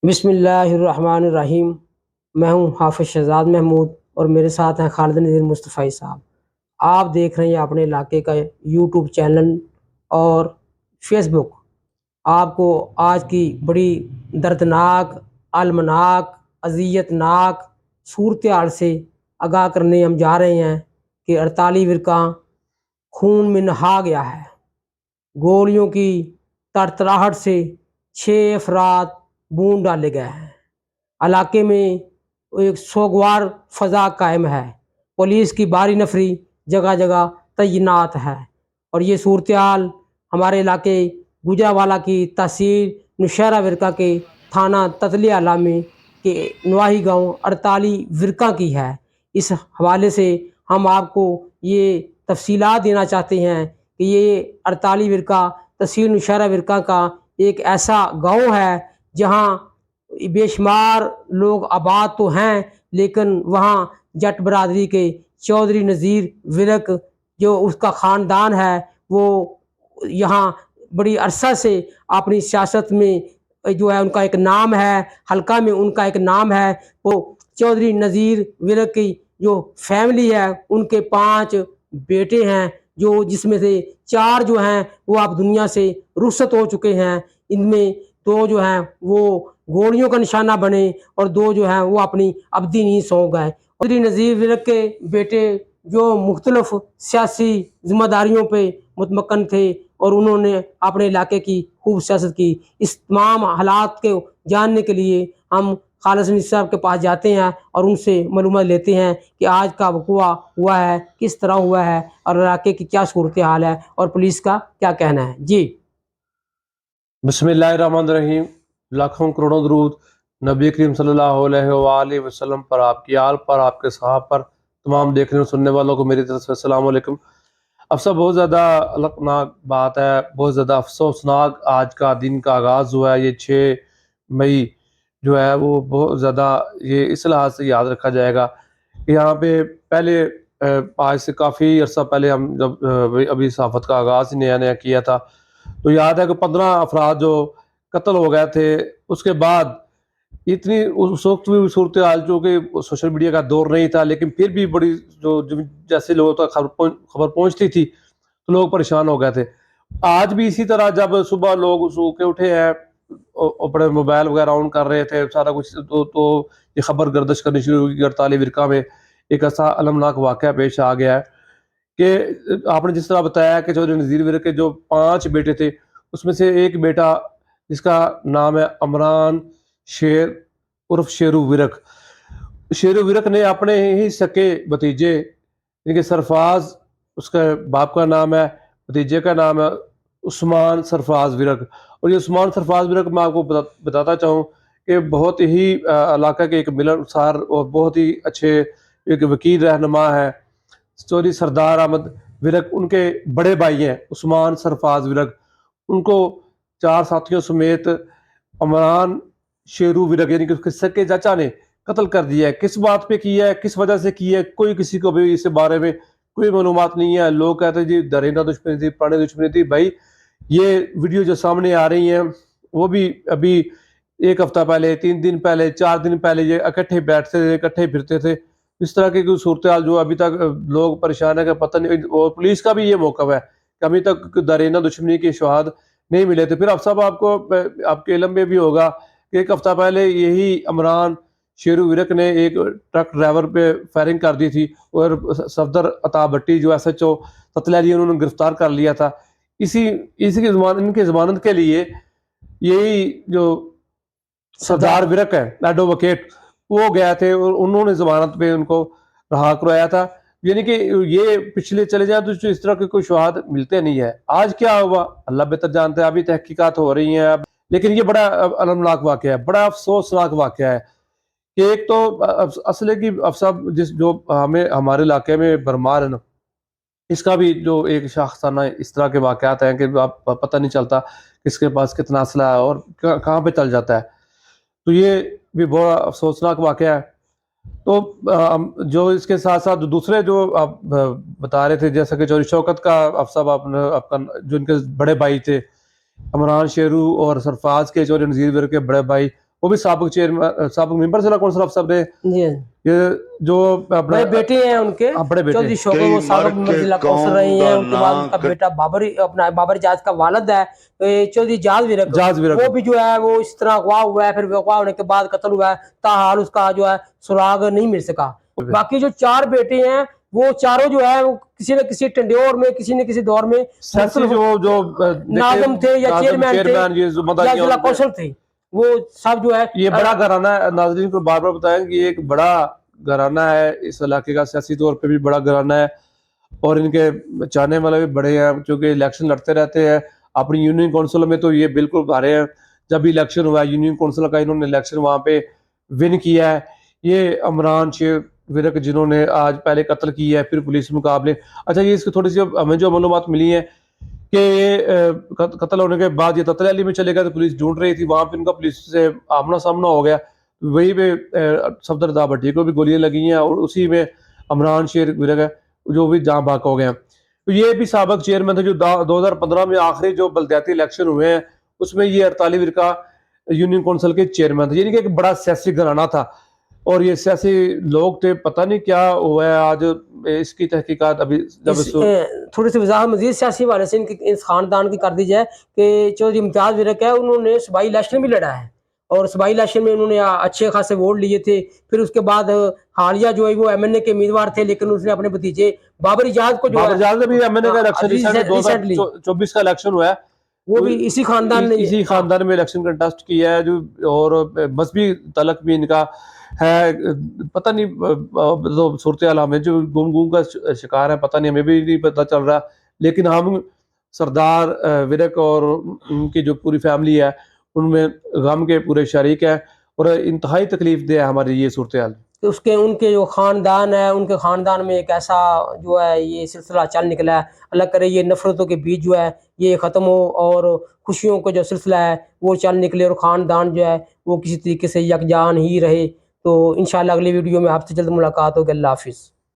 بسم اللہ الرحمن الرحیم۔ میں ہوں حافظ شہزاد محمود اور میرے ساتھ ہیں خالد نذیر مصطفی صاحب۔ آپ دیکھ رہے ہیں اپنے علاقے کا یوٹیوب چینل اور فیس بک۔ آپ کو آج کی بڑی دردناک، المناک، اذیت ناک صورتحال سے آگاہ کرنے ہم جا رہے ہیں کہ 48 ورقہ خون میں نہا گیا ہے۔ گولیوں کی تڑتڑاہٹ سے 6 افراد بون ڈالے گئے ہیں۔ علاقے میں ایک سوگوار فضا قائم ہے۔ پولیس کی بھاری نفری جگہ جگہ تعینات ہے اور یہ صورتحال ہمارے علاقے گوجرانوالہ کی تحصیل نوشہرہ ورقہ کے تھانہ تتلی اعلیٰ میں کے نواحی گاؤں 48 ورقہ کی ہے۔ اس حوالے سے ہم آپ کو یہ تفصیلات دینا چاہتے ہیں کہ یہ 48 ورقہ تحصیل نوشہرہ ورقہ کا ایک ایسا گاؤں ہے جہاں بے شمار لوگ آباد تو ہیں، لیکن وہاں جٹ برادری کے چودھری نذیر ورک جو اس کا خاندان ہے، وہ یہاں بڑی عرصہ سے اپنی سیاست میں جو ہے ان کا ایک نام ہے، حلقہ میں ان کا ایک نام ہے۔ وہ چودھری نذیر ورک کی جو فیملی ہے، ان کے 5 بیٹے ہیں، جس میں سے 4 جو ہیں وہ اب دنیا سے رخصت ہو چکے ہیں۔ ان میں 2 جو ہیں وہ گولیوں کا نشانہ بنے اور 2 جو ہیں وہ اپنی ابدی نیند سو گئے۔ چودھری نذیر ورک کے بیٹے جو مختلف سیاسی ذمہ داریوں پہ متمکن تھے اور انہوں نے اپنے علاقے کی خوب سیاست کی۔ اس تمام حالات کو جاننے کے لیے ہم خالد نذیر صاحب کے پاس جاتے ہیں اور ان سے معلومات لیتے ہیں کہ آج کا وقوع ہوا ہے کس طرح ہوا ہے اور علاقے کی کیا صورتحال ہے اور پولیس کا کیا کہنا ہے۔ جی بسم اللہ الرحمن الرحیم۔ لاکھوں کروڑوں درود نبی کریم صلی اللہ علیہ وآلہ وسلم پر، آپ کی آل پر، آپ کے صحاب پر، تمام دیکھنے اور سننے والوں کو میری طرف سے السلام علیکم۔ افسر بہت زیادہ الگناک بات ہے، بہت زیادہ افسوسناک آج کا دن کا آغاز ہوا ہے۔ یہ 6 مئی جو ہے وہ بہت زیادہ یہ اس لحاظ سے یاد رکھا جائے گا کہ یہاں پہ پہلے آج سے کافی عرصہ پہلے ہم جب ابھی صحافت کا آغاز نیا نیا کیا تھا تو یاد ہے کہ 15 افراد جو قتل ہو گئے تھے۔ اس کے بعد اتنی اس وقت بھی صورتحال جو کہ سوشل میڈیا کا دور نہیں تھا، لیکن پھر بھی بڑی جو جیسے لوگوں تک خبر پہنچتی تھی تو لوگ پریشان ہو گئے تھے۔ آج بھی اسی طرح جب صبح لوگ سو کے اٹھے ہیں، اپنے موبائل وغیرہ آن کر رہے تھے، سارا کچھ تو یہ خبر گردش کرنی شروع ہوئی کہ 48 ورقہ میں ایک ایسا المناک واقعہ پیش آ گیا ہے کہ آپ نے جس طرح بتایا کہ چودھری نذیر ورک کے جو 5 بیٹے تھے، اس میں سے ایک بیٹا جس کا نام ہے عمران شیر عرف شیرو ورک، شیرو ورک نے اپنے ہی سکے بھتیجے ان کے سرفراز، اس کے باپ کا نام ہے، بھتیجے کا نام ہے عثمان سرفراز ورک۔ اور یہ عثمان سرفراز ورک میں آپ کو بتاتا چاہوں کہ بہت ہی علاقہ کے ایک ملنسار اور بہت ہی اچھے ایک وکیل رہنما ہے، چودھری سردار احمد ورک ان کے بڑے بھائی ہیں عثمان سرفراز ورک۔ ان کو 4 ساتھیوں سمیت عمران شیرو ورک یعنی کہ اس کے سکے چاچا نے قتل کر دیا ہے۔ کس بات پہ کیا ہے، کس وجہ سے کیا ہے، کوئی کسی کو بھی اس بارے میں کوئی معلومات نہیں ہے۔ لوگ کہتے ہیں جی درندہ دشمنی تھی، پرانے دشمنی تھی۔ بھائی یہ ویڈیو جو سامنے آ رہی ہیں وہ بھی ابھی 1 ہفتہ پہلے، 3 دن پہلے، 4 دن پہلے یہ اکٹھے بیٹھتے تھے، اکٹھے پھرتے تھے۔ اس طرح کی کوئی صورتحال جو ابھی تک لوگ پریشان ہیں کہ پتہ نہیں، اور پولیس کا بھی یہ موقف ہے کہ ابھی تک درندہ دشمنی کے شواہد نہیں ملے تھے۔ پھر اب صاحب آپ کو آپ کے علم میں بھی ہوگا کہ 1 ہفتہ پہلے یہی عمران شیرو ورک نے ایک ٹرک ڈرائیور پہ فائرنگ کر دی تھی اور صفدر عطا بھٹی جو ایس ایچ او تتلی انہوں نے گرفتار کر لیا تھا۔ اسی کی ان کی ضمانت کے لیے یہی جو سردار ورک ہے ایڈووکیٹ وہ گئے تھے اور انہوں نے ضمانت پہ ان کو رہا کروایا تھا۔ یعنی کہ یہ پچھلے چلے جائیں تو اس طرح کے کوئی شواہد ملتے نہیں ہے۔ آج کیا ہوا اللہ بہتر جانتے ہیں، ابھی تحقیقات ہو رہی ہیں لیکن یہ بڑا المناک واقعہ ہے، بڑا افسوسناک واقعہ ہے کہ ایک تو اصل کی افسر جو ہمارے علاقے میں برمار ہے نا، اس کا بھی جو ایک شاخسانہ اس طرح کے واقعات ہیں کہ آپ پتہ نہیں چلتا کس کے پاس کتنا اسلحہ ہے اور کہاں پہ چل جاتا ہے، تو یہ بھی بڑا افسوسناک واقعہ ہے۔ تو جو اس کے ساتھ ساتھ دوسرے جو آپ بتا رہے تھے جیسا کہ چوری شوکت کا افسر آپ کا جو ان کے بڑے بھائی تھے عمران شیرو اور سرفراز کے چودھری نذیر ورک کے بڑے بھائی، وہ بھی سابق چیئرمین سابق ممبر ضلع کونسل آف صاحب نے. جی یہ جو اپنا بڑے بیٹے ہیں ان کے بڑے بیٹے چودھری شوکت وہ سابق ممبر ضلع کونسل رہے ہیں. ان کے بعد ان کا بیٹا بابر اجاز کا والد ہے چودھری جاز ورک، وہ بھی جو ہے وہ اس طرح اغوا ہوا ہے، پھر اغوا ہونے کے بعد قتل ہوا ہے، تاحال اس کا جو ہے سراغ نہیں مل سکا. باقی جو 4 بیٹے ہیں وہ چاروں جو ہے وہ کسی نہ کسی ٹنڈور میں کسی نہ کسی دور میں جو ناظم تھے یا چیئرمین تھے یا ضلع کونسل تھے، وہ سب جو ہے. یہ بڑا گھرانہ ہے، ناظرین کو بار بار بتائیں کہ یہ ایک بڑا گھرانہ ہے، اس علاقے کا سیاسی طور پہ بھی بڑا گھرانہ ہے، اور ان کے چاہنے والے بھی بڑے ہیں، چونکہ الیکشن لڑتے رہتے ہیں. اپنی یونین کونسل میں تو یہ بالکل ہارے ہیں. جب بھی الیکشن ہوا ہے یونین کونسل کا، انہوں نے الیکشن وہاں پہ ون کیا ہے. یہ عمران شیر ورک جنہوں نے آج پہلے قتل کیا ہے، پھر پولیس مقابلے. اچھا، یہ اس کی تھوڑی سی ہمیں جو معلومات ملی ہیں کہ یہ قتل ہونے کے بعد یہ تتلی علی میں چلے گئے، تو پولیس ڈھونڈ رہی تھی، وہاں پہ ان کا پولیس سے آمنا سامنا ہو گیا. وہی پہ صفدر دا بھٹی کو بھی گولیاں لگی ہیں، اور اسی میں عمران شیر ورک ہے جو بھی جہاں بھاگ ہو گئے ہیں. تو یہ بھی سابق چیئرمین تھے جو 2015 میں آخری جو بلدیاتی الیکشن ہوئے ہیں اس میں یہ 48 ورکہ یونین کونسل کے چیئرمین تھے. یعنی کہ ایک بڑا سیاسی گھرانہ تھا، اور یہ سیاسی لوگ تھے. پتہ نہیں کیا ہوا ہے آج اس کی تحقیقات ابھی تھوڑی سی وضاحت مزید سیاسی حوالے سے اس خاندان کی کر دی جائے کہ چودھری امتیاز ورک ہے، انہوں نے صوبائی الیکشن بھی لڑا ہے، اور صوبائی الیکشن میں انہوں نے اچھے خاصے ووٹ لیے تھے. پھر اس کے بعد حالیہ جو ہے وہ ایم این اے کے امیدوار تھے، لیکن اس نے اپنے بھتیجے بابر اجاز کو جو نے بھی ایم این اے کا الیکشن ریسنٹلی 2024 کا الیکشن ہوا ہے، وہ بھی اسی خاندان میں الیکشن کنٹیسٹ کیا ہے. جو اور مذہبی تعلق بھی ان کا ہے، پتہ نہیں تو صورتحال ہمیں جو گم کا شکار ہے، پتہ نہیں، ہمیں بھی نہیں پتہ چل رہا. لیکن ہم سردار ورک اور ان کی جو پوری فیملی ہے ان میں غم کے پورے شریک ہیں، اور انتہائی تکلیف دہ ہے ہماری یہ صورتحال. ان کے جو خاندان ہے، ان کے خاندان میں ایک ایسا جو ہے یہ سلسلہ چل نکلا ہے. اللہ کرے یہ نفرتوں کے بیچ جو ہے یہ ختم ہو، اور خوشیوں کا جو سلسلہ ہے وہ چل نکلے، اور خاندان جو ہے وہ کسی طریقے سے یکجان ہی رہے. تو انشاءاللہ اگلی ویڈیو میں آپ سے جلد ملاقات ہوگی. اللہ حافظ.